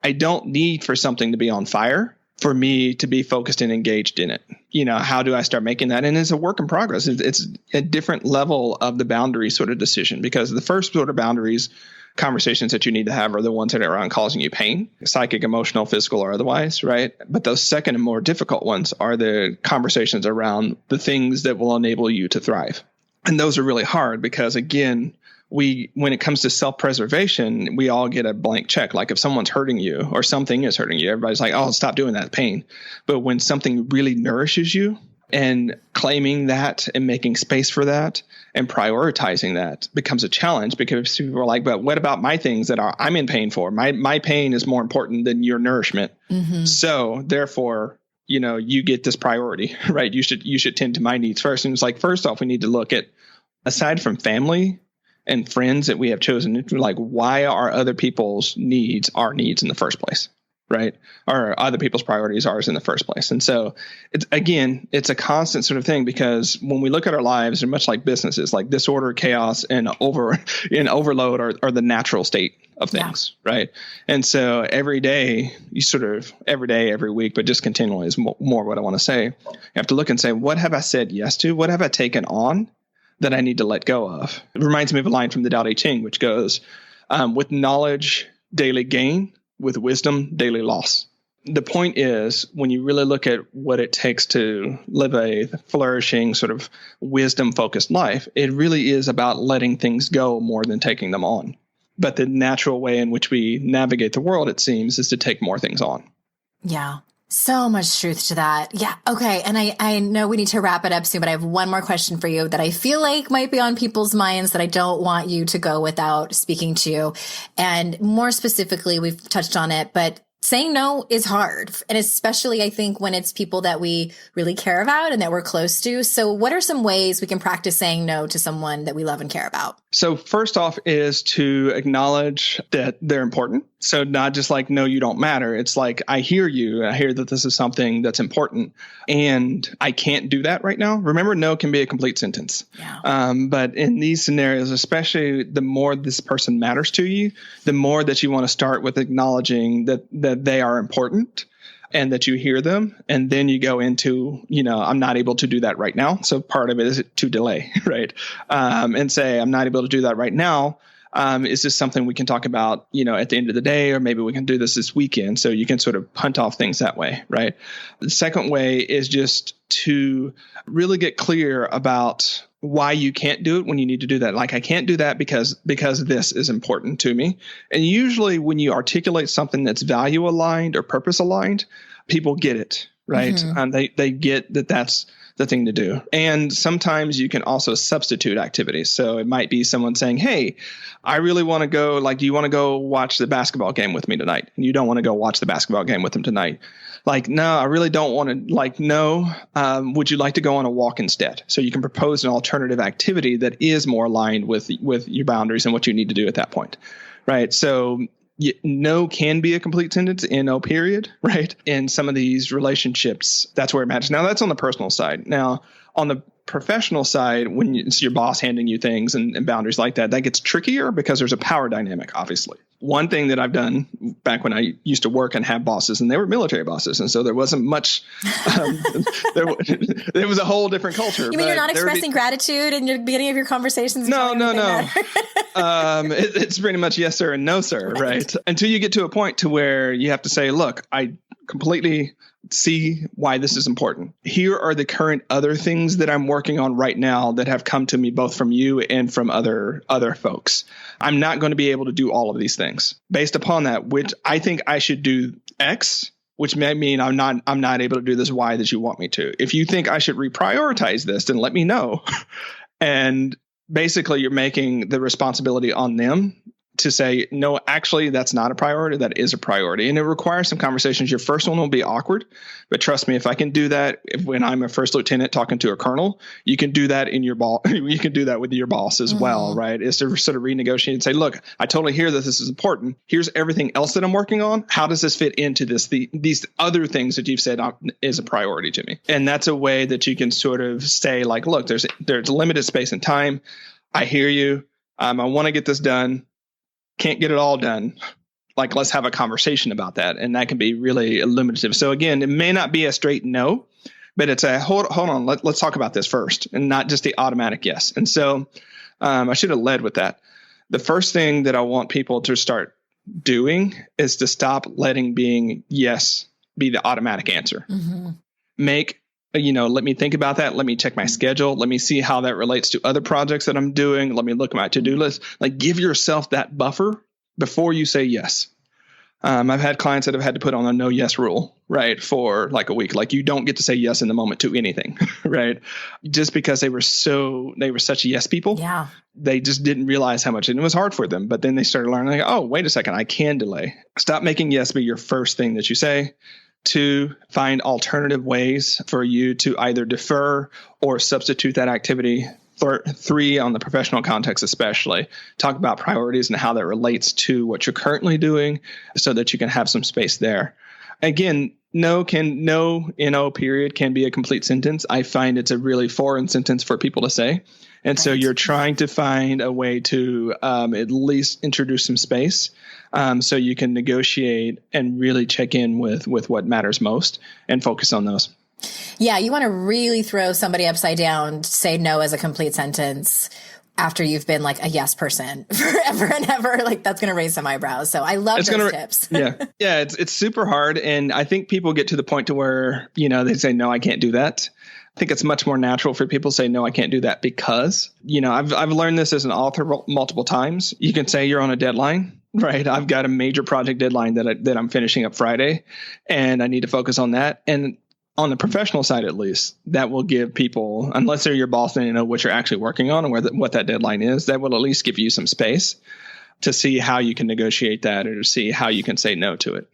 Speaker 2: I don't need for something to be on fire for me to be focused and engaged in it. How do I start making that? And it's a work in progress. It's a different level of the boundary sort of decision, because the first sort of boundaries conversations that you need to have are the ones that are around causing you pain, psychic, emotional, physical, or otherwise, right? But those second and more difficult ones are the conversations around the things that will enable you to thrive. And those are really hard because, again, when it comes to self-preservation, we all get a blank check. Like if someone's hurting you or something is hurting you, everybody's like, oh, stop doing that pain. But when something really nourishes you, and claiming that and making space for that and prioritizing that becomes a challenge, because people are like, but what about my things that I'm in pain for? My pain is more important than your nourishment. Mm-hmm. So therefore, you get this priority, right? You should tend to my needs first. And it's like, first off, we need to look at, aside from family and friends that we have chosen, like, why are other people's needs our needs in the first place? Right? Or other people's priorities ours in the first place. And so it's a constant sort of thing, because when we look at our lives, they're much like businesses, like disorder, chaos, and overload are the natural state of things. Yeah. Right. And so every day, every week, but just continually is more what I want to say. You have to look and say, what have I said yes to? What have I taken on that I need to let go of? It reminds me of a line from the Tao Te Ching, which goes, with knowledge, daily gain, with wisdom, daily loss. The point is, when you really look at what it takes to live a flourishing, sort of wisdom-focused life, it really is about letting things go more than taking them on. But the natural way in which we navigate the world, it seems, is to take more things on.
Speaker 3: Yeah. So much truth to that. Yeah. Okay. And I know we need to wrap it up soon, but I have one more question for you that I feel like might be on people's minds that I don't want you to go without speaking to. And more specifically, we've touched on it, but saying no is hard. And especially, I think, when it's people that we really care about and that we're close to. So what are some ways we can practice saying no to someone that we love and care about?
Speaker 2: So first off is to acknowledge that they're important. So not just like, no, you don't matter. It's like, I hear you. I hear that this is something that's important and I can't do that right now. Remember, no can be a complete sentence. Yeah. But in these scenarios, especially the more this person matters to you, the more that you want to start with acknowledging that they are important and that you hear them. And then you go into, I'm not able to do that right now. So part of it is to delay, right? And say, I'm not able to do that right now. Is this something we can talk about, at the end of the day, or maybe we can do this weekend? So you can sort of punt off things that way, right? The second way is just to really get clear about why you can't do it when you need to do that. Like, I can't do that because this is important to me. And usually when you articulate something that's value aligned or purpose aligned, people get it, right? Mm-hmm. They get that that's the thing to do. And sometimes you can also substitute activities. So it might be someone saying, hey, I really want to go, like, do you want to go watch the basketball game with me tonight? And you don't want to go watch the basketball game with them tonight. Like, no, I really don't want to, like, no, would you like to go on a walk instead? So you can propose an alternative activity that is more aligned with your boundaries and what you need to do at that point, right? So no can be a complete sentence, N-O period, right? In some of these relationships, that's where it matters. Now, that's on the personal side. Now, on the professional side, when it's your boss handing you things and boundaries like that, that gets trickier because there's a power dynamic, obviously. One thing that I've done back when I used to work and have bosses, and they were military bosses, and so there wasn't much, there was a whole different culture.
Speaker 3: You mean you're not expressing gratitude in the beginning of your conversations?
Speaker 2: No. It's pretty much yes, sir, and no, sir, right? Until you get to a point to where you have to say, look, I completely see why this is important. Here are the current other things that I'm working on right now that have come to me both from you and from other folks. I'm not going to be able to do all of these things. Based upon that, which I think I should do X, which may mean I'm not able to do this Y that you want me to. If you think I should reprioritize this, then let me know. And basically you're making the responsibility on them to say, no, actually, that's not a priority. That is a priority. And it requires some conversations. Your first one will be awkward, but trust me, if I can do that, when I'm a first lieutenant talking to a colonel, you can do that you can do that with your boss as well, right? Is to sort of renegotiate and say, look, I totally hear that this is important. Here's everything else that I'm working on. How does this fit into these other things that you've said is a priority to me? And that's a way that you can sort of say, like, look, there's a limited space and time. I hear you. I want to get this done. Can't get it all done. Like, let's have a conversation about that. And that can be really illuminative. So again, it may not be a straight no, but it's a hold on. Let's talk about this first, and not just the automatic yes. And so I should have led with that. The first thing that I want people to start doing is to stop letting being yes be the automatic answer. Let me think about that. Let me check my schedule. Let me see how that relates to other projects that I'm doing. Let me look at my to-do list. Like, give yourself that buffer before you say yes. I've had clients that have had to put on a no yes rule, right, for like a week. Like, you don't get to say yes in the moment to anything, right? Just because they were such yes people.
Speaker 3: Yeah.
Speaker 2: They just didn't realize how much, and it was hard for them. But then they started learning, like, oh, wait a second, I can delay. Stop making yes be your first thing that you say. 2, find alternative ways for you to either defer or substitute that activity. 3, on the professional context especially, talk about priorities and how that relates to what you're currently doing so that you can have some space there. Again, no period can be a complete sentence. I find it's a really foreign sentence for people to say. And so you're trying to find a way to at least introduce some space so you can negotiate and really check in with what matters most and focus on those.
Speaker 3: Yeah, you want to really throw somebody upside down, say no as a complete sentence after you've been like a yes person forever and ever. Like, that's going to raise some eyebrows. So I love those tips. Yeah,
Speaker 2: it's super hard. And I think people get to the point to where, they say, no, I can't do that. I think it's much more natural for people to say, no, I can't do that because, I've learned this as an author multiple times. You can say you're on a deadline, right? I've got a major project deadline that I'm finishing up Friday, and I need to focus on that. And on the professional side, at least, that will give people, unless they're your boss and you know what you're actually working on and what that deadline is, that will at least give you some space to see how you can negotiate that or to see how you can say no to it.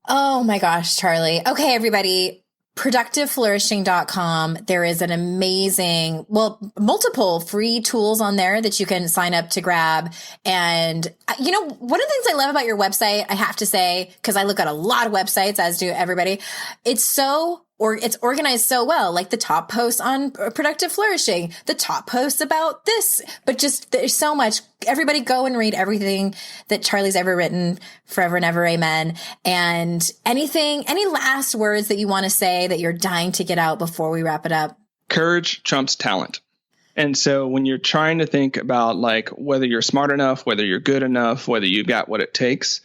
Speaker 3: Oh my gosh, Charlie. Okay, everybody. ProductiveFlourishing.com. There is an amazing, multiple free tools on there that you can sign up to grab. And, one of the things I love about your website, I have to say, because I look at a lot of websites, as do everybody, it's organized so well, like the top posts on Productive Flourishing, the top posts about this, but just there's so much. Everybody go and read everything that Charlie's ever written, forever and ever, amen. And any last words that you want to say that you're dying to get out before we wrap it up?
Speaker 2: Courage trumps talent. And so when you're trying to think about like whether you're smart enough, whether you're good enough, whether you've got what it takes,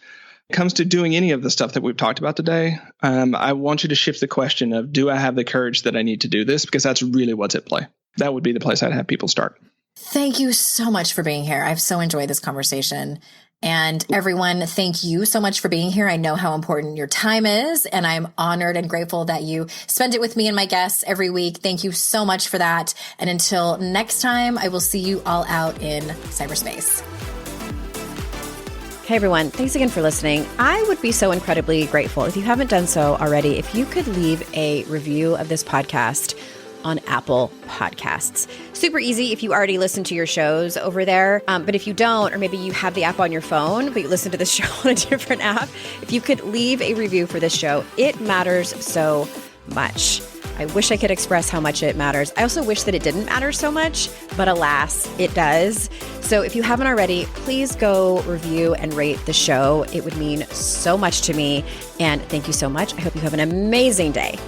Speaker 2: comes to doing any of the stuff that we've talked about today, I want you to shift the question of, do I have the courage that I need to do this? Because that's really what's at play. That would be the place I'd have people start.
Speaker 3: Thank you so much for being here. I've so enjoyed this conversation. And everyone, thank you so much for being here. I know how important your time is, and I'm honored and grateful that you spend it with me and my guests every week. Thank you so much for that. And until next time, I will see you all out in cyberspace.
Speaker 4: Hey everyone, thanks again for listening. I would be so incredibly grateful if you haven't done so already, if you could leave a review of this podcast on Apple Podcasts. Super easy if you already listen to your shows over there. But if you don't, or maybe you have the app on your phone, but you listen to the show on a different app, if you could leave a review for this show, it matters so much. I wish I could express how much it matters. I also wish that it didn't matter so much, but alas, it does. So if you haven't already, please go review and rate the show. It would mean so much to me. And thank you so much. I hope you have an amazing day.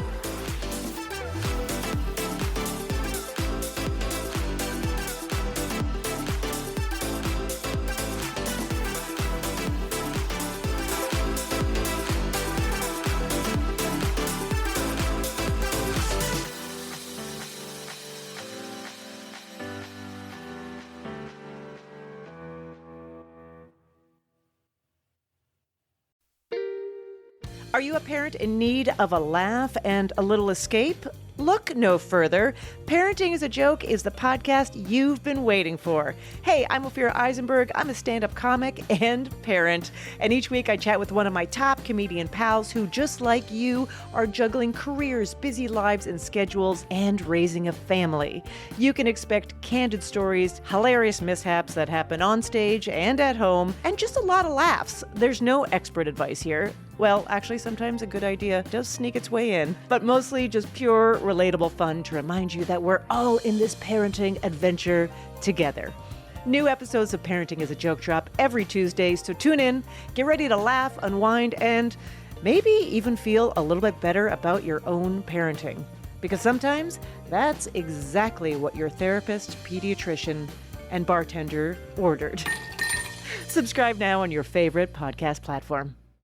Speaker 10: Are you a parent in need of a laugh and a little escape? Look no further. Parenting is a Joke is the podcast you've been waiting for. Hey, I'm Ophira Eisenberg. I'm a stand-up comic and parent. And each week I chat with one of my top comedian pals who, just like you, are juggling careers, busy lives and schedules, and raising a family. You can expect candid stories, hilarious mishaps that happen on stage and at home, and just a lot of laughs. There's no expert advice here. Well, actually, sometimes a good idea does sneak its way in, but mostly just pure, relatable fun to remind you that we're all in this parenting adventure together. New episodes of Parenting is a Joke drop every Tuesday, so tune in, get ready to laugh, unwind, and maybe even feel a little bit better about your own parenting. Because sometimes that's exactly what your therapist, pediatrician, and bartender ordered. Subscribe now on your favorite podcast platform.